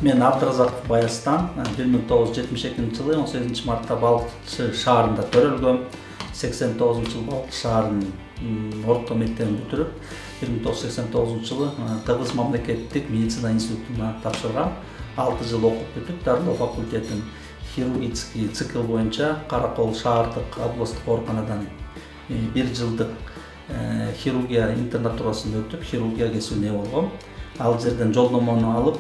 Мен Абдыразаков Баястан 1972-жылы 18 мартта Балыкчы шаарында төрөлгөм. 89-жылы Балыкчы шаарынын орто мектебин бүтүрүп, 1989-жылы Кыргыз мамлекеттик медицина институтуна тапшыргам. 6 жыл окуп бүтүп, дарылоо факультетин хирургический цикл боюнча Каракол шаардык областтык ооруканадан 1 жылдык хирургия интернатурасын өтүп, хирургия кесибине болгом. Ал жерден жолдомону алып,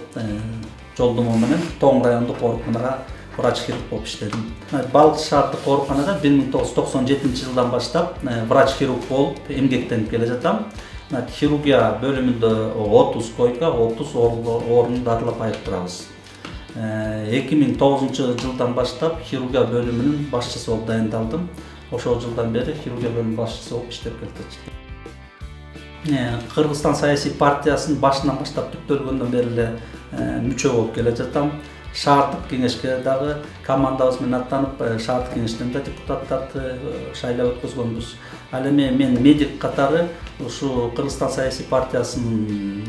жолдомо менен Тоң райондук ооруканага врач-хирург болуп иштедим. Балыкчы шаардык ооруканада 1997-жылдан баштап врач-хирург болуп эмгектенип келе жатам. Хирургия бөлүмүндө 30 койка, 30 орун дарылап айыктырабыз. 2009-жылдан баштап хирургия бөлүмүнүн башчысы болуп дайындалдым. Ошол жылдан бери хирургия бөлүмүнүн башчысы болуп иштеп келатам. Кыргызстан саясий партиясынын башынан баштап түптөлгөндөн бери эле мүчө болуп келе жатам. Шаардык кеңешке дагы командабыз менен аттанып, шаардык кеңештен да депутаттарды шайлап өткөзгөнбүз. Ал эми мен медик катары ушу Кыргызстан саясий партиясынын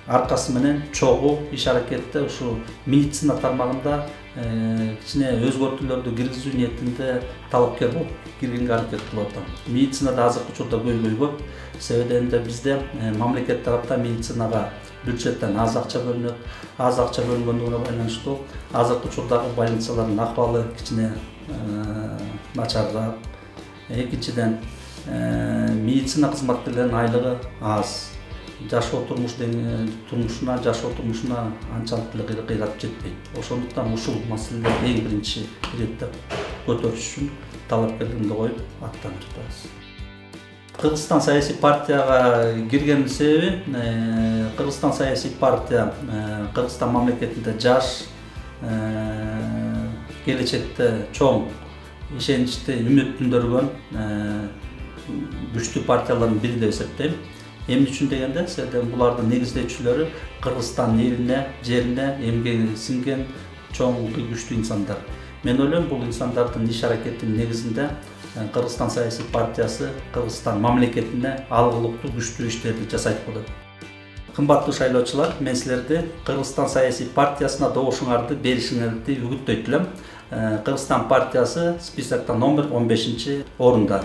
аркасы менен чогуу иш аракетте ушу медицина тармагында кичине өзгөртүүлөрдү киргизүү ниетинде талапкер болуп киргенге аракет кылып атам. Медицинада азыркы учурда көйгөй көп. Себебинде бизде мамлекет тараптан медицинага бюджеттен аз акча бөлүнөт. Аз акча бөлүнгөндүгүнө байланыштуу азыркы учурдагы больницалардын акыбалы кичине начарыраак. Экинчиден, медицина кызматкерлеринин айлыгы аз. Жашоо турмушуна анчалык эле кыйратып жетпейт. Ошондуктан ушул маселелерди эң биринчи иретте көтөрүш үчүн талапкерлигимди коюп аттанып жатабыз. Кыргызстан саясий партияга кирген себеби, Кыргызстан саясий партия Кыргызстан мамлекетинде жаш, келечекте чоң ишеничти үмүттүндөргөн күчтүү партиялардын бири деп эсептейм. Эмне үчүн дегенде, себеби булардын негиздөөчүлөрү Кыргызстан элине, жерине эмгеги сиңген чоң күчтүү инсандар. Мен ойлойм, бул инсандардын иш аракетинин негизинде Кыргызстан саясий партиясы Кыргызстан мамлекетине алгылыктуу күчтүү иштерди жасайт болот. Кымбаттуу шайлоочулар, мен силерди Кыргызстан саясий партиясына добушуңарды беришиңерди үгүттөйт элем. Кыргызстан партиясы списокто номер 15-орунда.